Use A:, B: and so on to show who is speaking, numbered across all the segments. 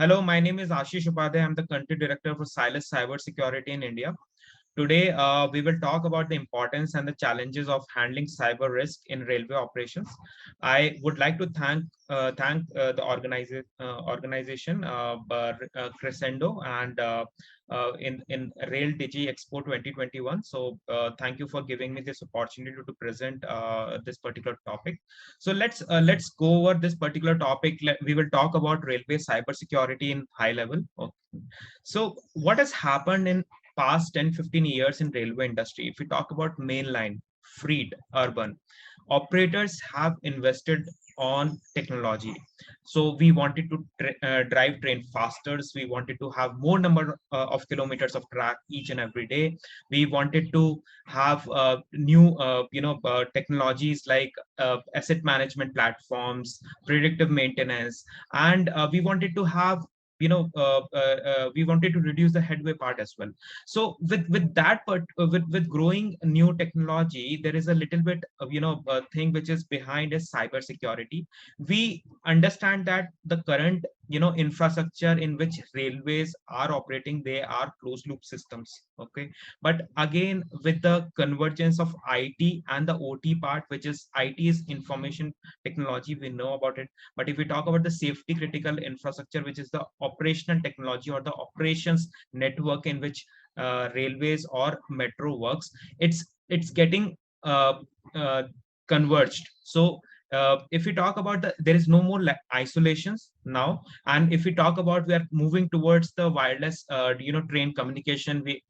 A: Hello, my name is Ashish Upadhyay. I'm the country director for Silas Cybersecurity in India. Today, we will talk about the importance and the challenges of handling cyber risk in railway operations. I would like to thank the organization Crescendo and in Rail Digi Expo 2021. So, thank you for giving me this opportunity to present this particular topic. So let's go over this particular topic. We will talk about railway cybersecurity in high level. Okay. So what has happened in past 10-15 years in railway industry? If we talk about mainline, freight, urban, operators have invested on technology. So we wanted to drive train faster. So we wanted to have more number of kilometers of track each and every day. We wanted to have new technologies like asset management platforms, predictive maintenance, and we wanted to have we wanted to reduce the headway part as well. So with that part, with growing new technology, there is a little bit of thing which is behind is cyber security. We understand that the current infrastructure in which railways are operating, they are closed loop systems. Okay, but again, with the convergence of IT and the OT part, which is IT is information technology, we know about it. But if we talk about the safety critical infrastructure, which is the operational technology or the operations network in which railways or metro works, it's getting uh, uh, converged. So if we talk about there is no more isolations now, and if we talk about we are moving towards the wireless train communication. We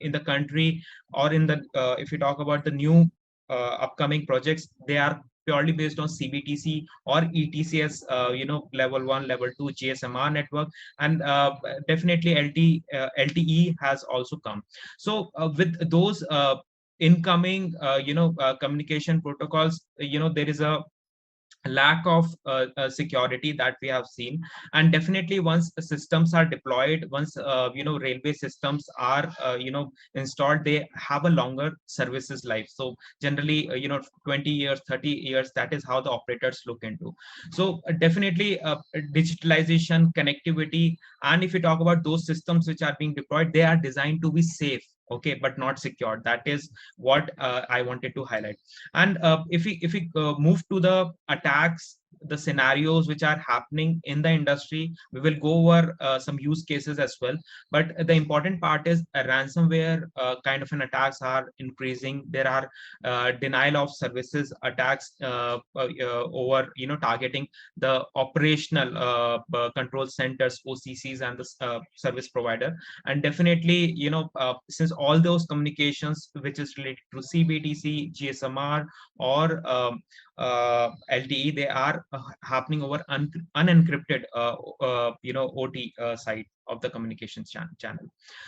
A: in the country, or in the if we talk about the new upcoming projects, they are purely based on CBTC or ETCS, level 1, level 2 GSMR network, and definitely LTE has also come. So with those incoming communication protocols, there is a lack of security that we have seen. And definitely once the systems are deployed, once railway systems are installed, they have a longer services life. So generally 20 years, 30 years, that is how the operators look into. So definitely digitalization, connectivity, and if you talk about those systems which are being deployed, they are designed to be safe, okay, but not secure. That is what I wanted to highlight. And if we move to the attacks, the scenarios which are happening in the industry, we will go over some use cases as well. But the important part is ransomware kind of an attacks are increasing. There are denial of services attacks over targeting the operational control centers, OCCs, and the service provider. And definitely since all those communications which is related to CBTC, GSMR, or LTE, they are happening over unencrypted OT side of the communications channel.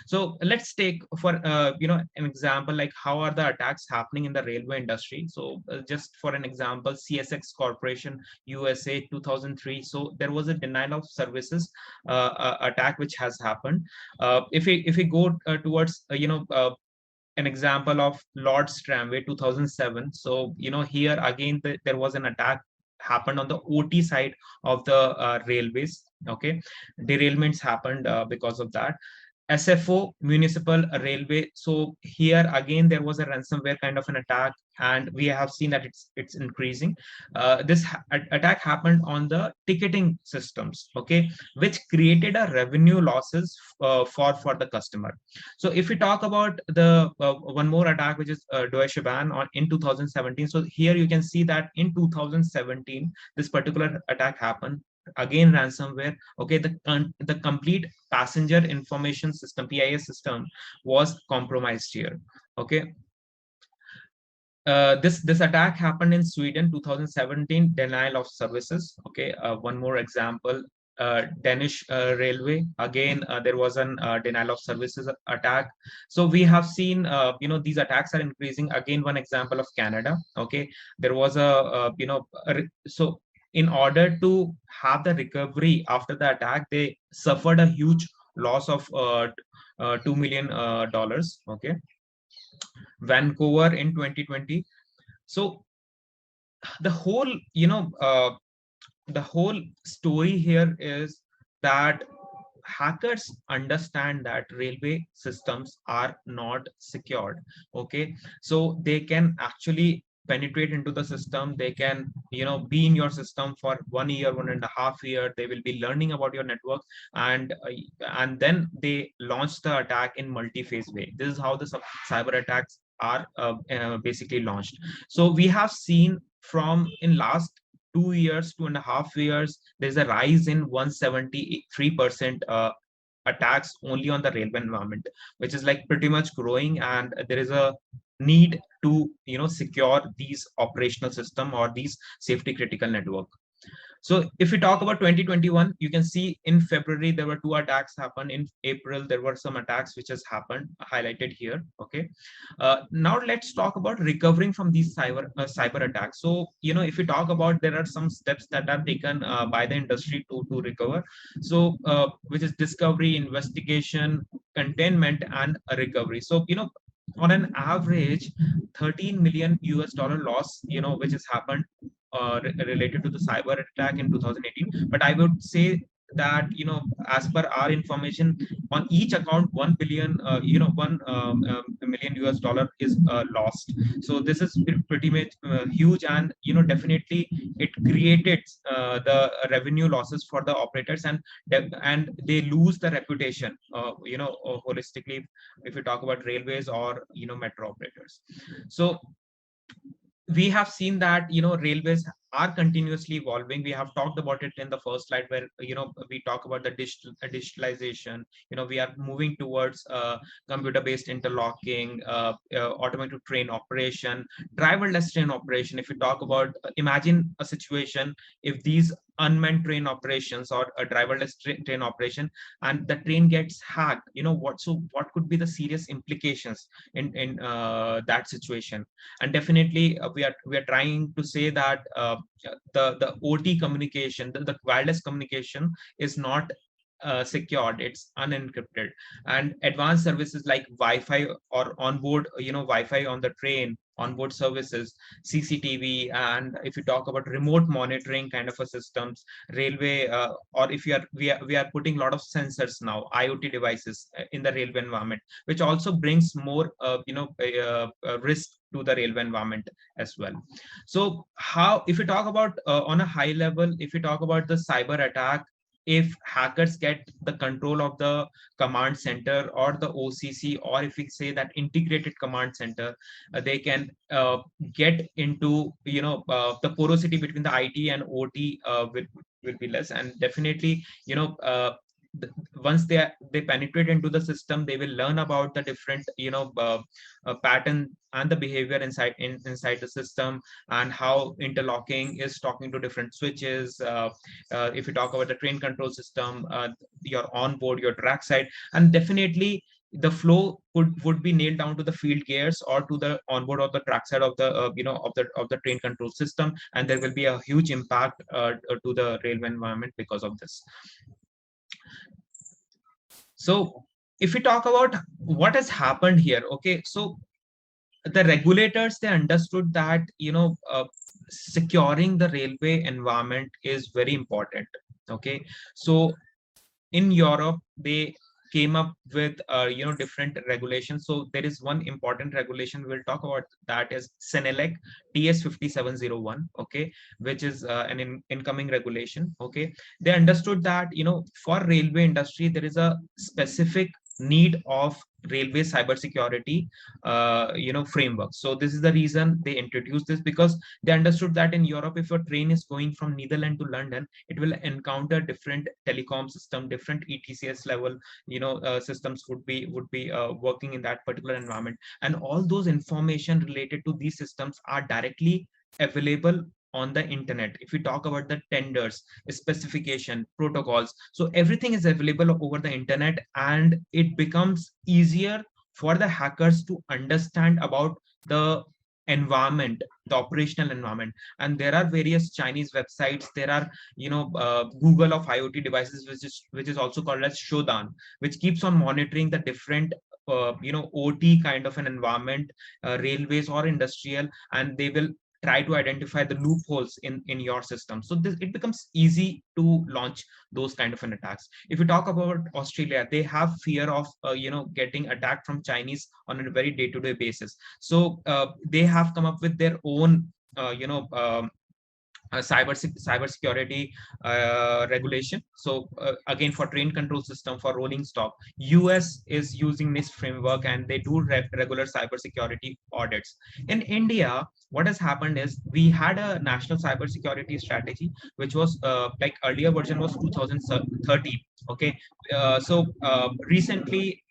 A: So let's take for an example, like how are the attacks happening in the railway industry. So just for an example, CSX Corporation USA 2003. So there was a denial of services attack which has happened. If we go towards an example of Lord's Tramway 2007. So, here again, there was an attack happened on the OT side of the railways. Okay, derailments happened because of that. SFO, Municipal Railway. So here again there was a ransomware kind of an attack, and we have seen that it's increasing. This attack happened on the ticketing systems, okay, which created a revenue losses for the customer. So if we talk about the one more attack, which is Deutsche Bahn on in 2017. So here you can see that in 2017 this particular attack happened. Again, ransomware. Okay, the complete passenger information system, PIS system, was compromised here. Okay, this attack happened in Sweden 2017, denial of services. Okay, one more example, Danish railway. Again, there was an denial of services attack. So we have seen, these attacks are increasing. Again, one example of Canada. Okay, there was so in order to have the recovery after the attack, they suffered a huge loss of $2 million. Okay, Vancouver in 2020. So the whole the whole story here is that hackers understand that railway systems are not secured. Okay, so they can actually penetrate into the system. They can, be in your system for 1 year, 1.5 year. They will be learning about your network, and then they launch the attack in multi-phase way. This is how the cyber attacks are basically launched. So we have seen from in last 2 years, 2.5 years, there's a rise in 173% attacks only on the railway environment, which is like pretty much growing, and there is a need to secure these operational system or these safety critical network. So if we talk about 2021, you can see in February there were two attacks happened. In April there were some attacks which has happened, highlighted here. Okay, now let's talk about recovering from these cyber attacks. So if we talk about, there are some steps that are taken by the industry to recover. So which is discovery, investigation, containment, and a recovery. So on an average, 13 million US dollar loss, which has happened related to the cyber attack in 2018. But I would say that as per our information, on each account 1 billion, 1 million US dollar is lost. So this is pretty much huge, and definitely it created the revenue losses for the operators, and they lose the reputation, holistically, if we talk about railways or metro operators. So we have seen that railways are continuously evolving. We have talked about it in the first slide, where we talk about the digitalization. We are moving towards computer based interlocking, automated train operation, driverless train operation. If we talk about, imagine a situation if these unmanned train operations or a driverless train operation, and the train gets hacked, what could be the serious implications in that situation. And definitely we are trying to say that the OT communication, the wireless communication is not secured, it's unencrypted. And advanced services like Wi-Fi or onboard, Wi-Fi on the train, onboard services, CCTV, and if you talk about remote monitoring kind of a systems, railway, or if we are putting a lot of sensors now, IoT devices in the railway environment, which also brings more risk to the railway environment as well. So how, if you talk about on a high level, if you talk about the cyber attack, if hackers get the control of the command center or the OCC, or if we say that integrated command center, they can get into, the porosity between the IT and OT will be less. And definitely, once they penetrate into the system, they will learn about the different pattern and the behavior inside the system, and how interlocking is talking to different switches. If you talk about the train control system, your onboard, your track side, and definitely the flow would be nailed down to the field gears or to the onboard or the track side of the of the train control system, and there will be a huge impact to the railway environment because of this. So if we talk about what has happened here, okay, so the regulators, they understood that securing the railway environment is very important. Okay, so in Europe, they came up with different regulations. So there is one important regulation we'll talk about, that is Senelec TS 5701. Okay, which is an incoming regulation. Okay, they understood that for railway industry there is a specific need of railway cybersecurity framework. So this is the reason they introduced this, because they understood that in Europe, if a train is going from Netherlands to London, it will encounter different telecom system, different ETCS level systems would be working in that particular environment, and all those information related to these systems are directly available on the internet. If we talk about the tenders, specification, protocols, so everything is available over the internet, and it becomes easier for the hackers to understand about the environment, the operational environment. And there are various Chinese websites, there are Google of IoT devices, which is also called as Shodan, which keeps on monitoring the different OT kind of an environment, railways or industrial, and they will try to identify the loopholes in your system. So this, it becomes easy to launch those kind of an attacks. If you talk about Australia, they have fear of getting attacked from Chinese on a very day-to-day basis. So they have come up with their own cyber security regulation. So again, for train control system for rolling stock, US is using NIST framework, and they do regular cyber security audits. In India, what has happened is we had a national cyber security strategy, which was like earlier version was 2013. Okay, recently,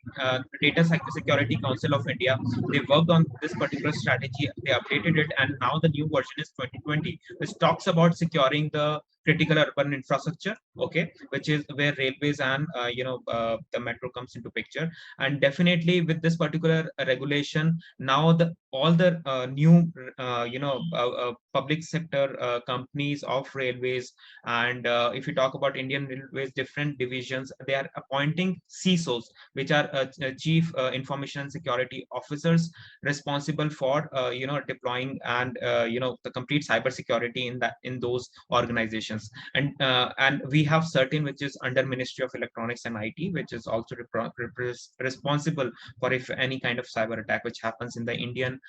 A: Data Security Council of India, they worked on this particular strategy, they updated it, and now the new version is 2020, which talks about securing the critical urban infrastructure. Okay, which is where railways and the metro comes into picture. And definitely with this particular regulation, now the all the new public sector companies of railways, and if you talk about Indian Railways different divisions, they are appointing CISOs, which are chief information and security officers, responsible for deploying and the complete cyber security in those organizations. And we have certain which is under Ministry of Electronics and IT, which is also responsible for if any kind of cyber attack which happens in the Indian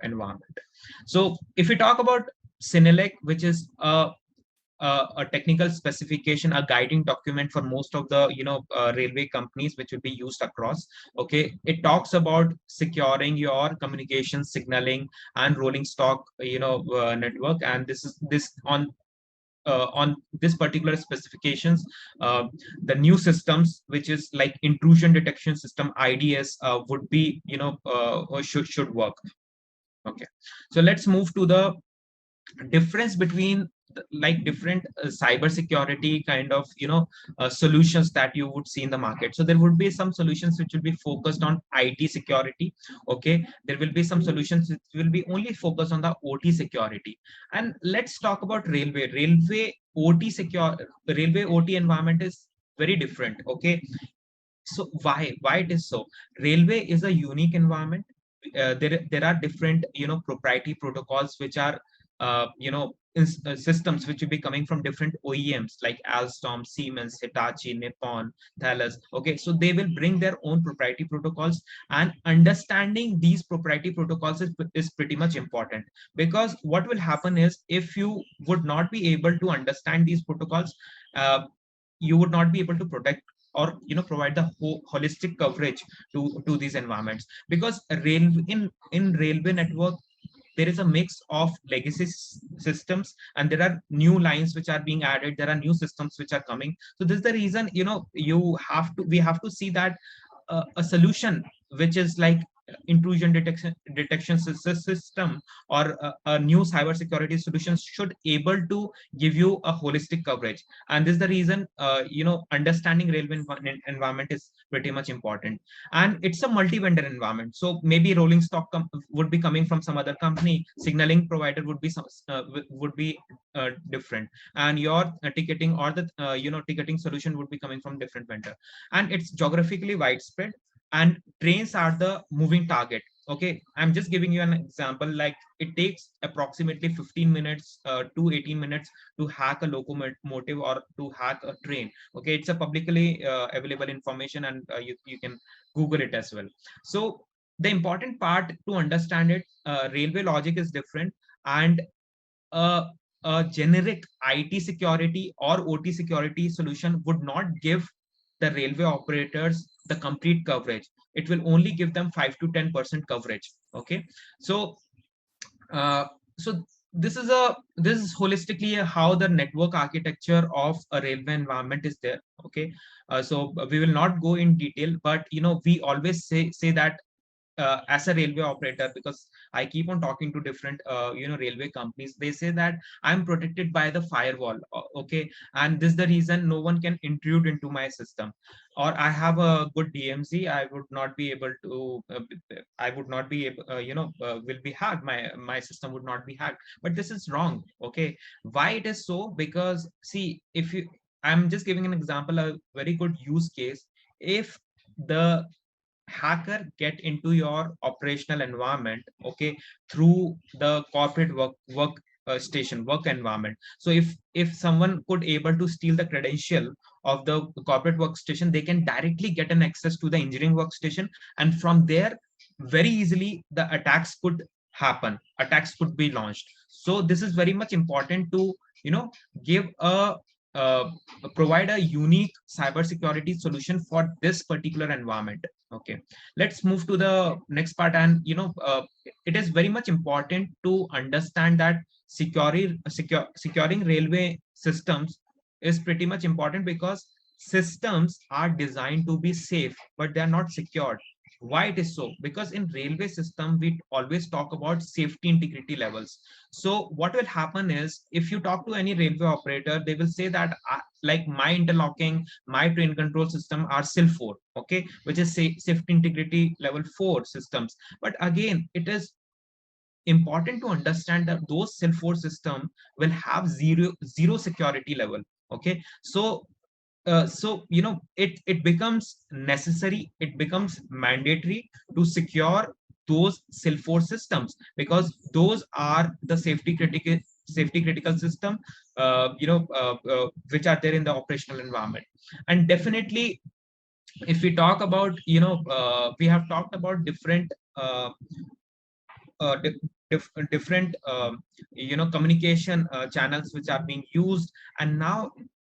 A: environment. So if we talk about Synelec, which is a technical specification, a guiding document for most of the railway companies, which will be used across. Okay, it talks about securing your communication, signaling, and rolling stock network. And this on this particular specifications, the new systems, which is like intrusion detection system, IDS, would be or should work. Okay, so let's move to the difference between like different cyber security kind of solutions that you would see in the market. So there would be some solutions which will be focused on IT security. Okay, there will be some solutions which will be only focused on the OT security. And let's talk about railway OT environment is very different. Okay, so why it is so? Railway is a unique environment. There are different proprietary protocols which are systems which will be coming from different OEMs like Alstom, Siemens, Hitachi, Nippon, Thales. Okay, so they will bring their own proprietary protocols, and understanding these proprietary protocols is pretty much important, because what will happen is if you would not be able to understand these protocols, you would not be able to protect or provide the holistic coverage to these environments. Because in railway network, there is a mix of legacy systems, and there are new lines which are being added, there are new systems which are coming. So this is the reason we have to see that a solution which is like intrusion detection system, or a new cybersecurity solution should able to give you a holistic coverage. And this is the reason understanding railway environment is pretty much important. And it's a multi-vendor environment, so maybe rolling stock would be coming from some other company, signaling provider would be different, and your ticketing or the ticketing solution would be coming from different vendor. And it's geographically widespread, and trains are the moving target. Okay, I'm just giving you an example. Like it takes approximately 15 minutes to 18 minutes to hack a locomotive or to hack a train. Okay, it's a publicly available information, and you can Google it as well. So the important part to understand it, railway logic is different, and a, a generic IT security or OT security solution would not give the railway operators the complete coverage. It will only give them 5 to 10% coverage. Okay, so uh, so this is holistically how the network architecture of a railway environment is there. Okay, so we will not go in detail, but we always say that as a railway operator, because I keep on talking to different railway companies, they say that I'm protected by the firewall. Okay, and this is the reason no one can intrude into my system. Or I have a good DMZ, I would not be able to I would not be able will be hacked, my system would not be hacked. But this is wrong. Okay, why it is so? Because see, if you I'm just giving an example, a very good use case. If the hacker get into your operational environment, okay, through the corporate station work environment. So if someone could able to steal the credential of the corporate workstation, they can directly get an access to the engineering workstation, and from there very easily the attacks could happen, attacks could be launched. So this is very much important to, you know, give a uh, provide a unique cybersecurity solution for this particular environment. Okay, let's move to the next part. And it is very much important to understand that securing railway systems is pretty much important, because systems are designed to be safe, but they are not secured. Why it is so? Because in railway system we always talk about safety integrity levels. So what will happen is, if you talk to any railway operator, they will say that like my interlocking, my train control system are SIL 4, okay, which is safety integrity level 4 systems. But again, it is important to understand that those SIL 4 system will have zero security level. Okay, so it becomes necessary, it becomes mandatory to secure those SIL 4 systems, because those are the safety critical system, which are there in the operational environment. And definitely, if we talk about, we have talked about different uh, di- different communication channels which are being used. And now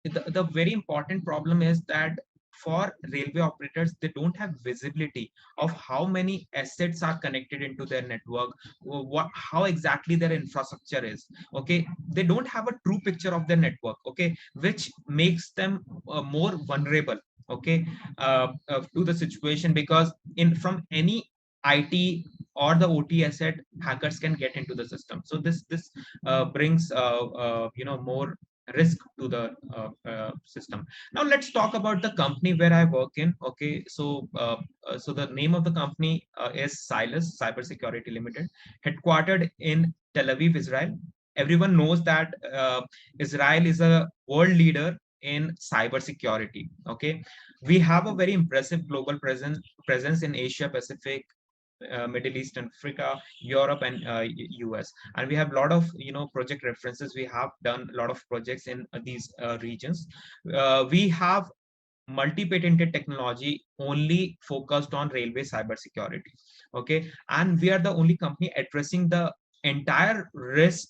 A: the very important problem is that for railway operators, they don't have visibility of how many assets are connected into their network, how exactly their infrastructure is. Okay, they don't have a true picture of their network, okay, which makes them more vulnerable, okay, to the situation, because in from any IT or the OT asset, hackers can get into the system. So this brings more risk to the system. Now let's talk about the company where I work in. Okay, so the name of the company is Cylus Cybersecurity Limited, headquartered in Tel Aviv, Israel. Everyone knows that Israel is a world leader in cybersecurity. Okay, we have a very impressive global presence in Asia Pacific, Middle East and Africa, Europe, and US. And we have a lot of project references. We have done a lot of projects in these regions. We have multi-patented technology only focused on railway cybersecurity. Okay, and we are the only company addressing the entire risk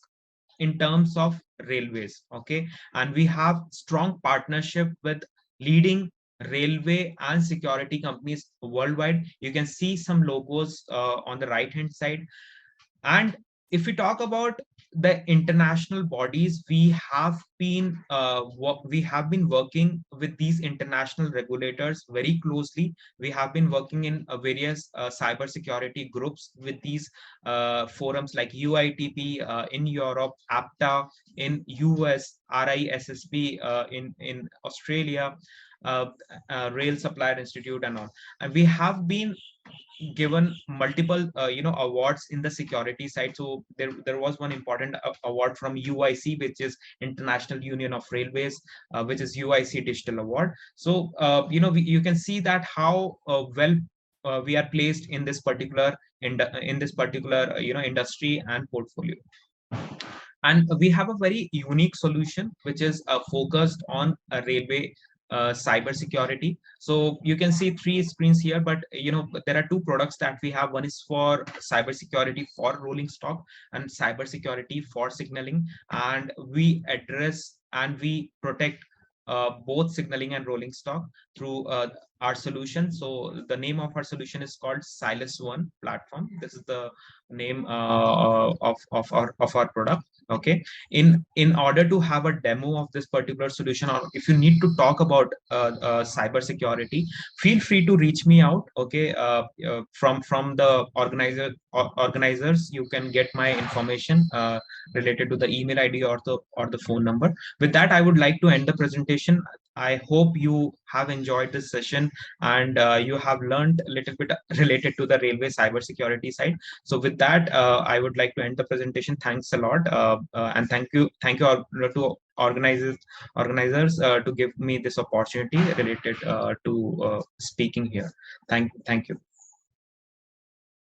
A: in terms of railways. Okay, and we have strong partnership with leading railway and security companies worldwide. You can see some logos on the right hand side. And if we talk about the international bodies, we have been working with these international regulators very closely. We have been working in various cyber security groups with these forums like UITP in Europe, APTA in US, RISSB in Australia, uh, Rail Supplier Institute, and all. And we have been given multiple awards in the security side. So there was one important award from UIC, which is International Union of Railways, which is UIC Digital Award. So you can see that how well we are placed in this particular industry and portfolio. And we have a very unique solution which is focused on a railway cyber security. So you can see three screens here, but there are two products that we have. One is for cyber security for rolling stock, and cyber security for signaling. And we address and we protect both signaling and rolling stock through our solution. So the name of our solution is called Cylus One platform. This is the name of our product. Okay, in order to have a demo of this particular solution, or if you need to talk about cyber security, feel free to reach me out. Okay, from the organizers, you can get my information related to the email ID or the phone number. With that, I would like to end the presentation. I hope you have enjoyed this session, and you have learned a little bit related to the railway cybersecurity side. So with that, I would like to end the presentation. Thanks a lot, and thank you all to organizers to give me this opportunity related to speaking here. Thank you.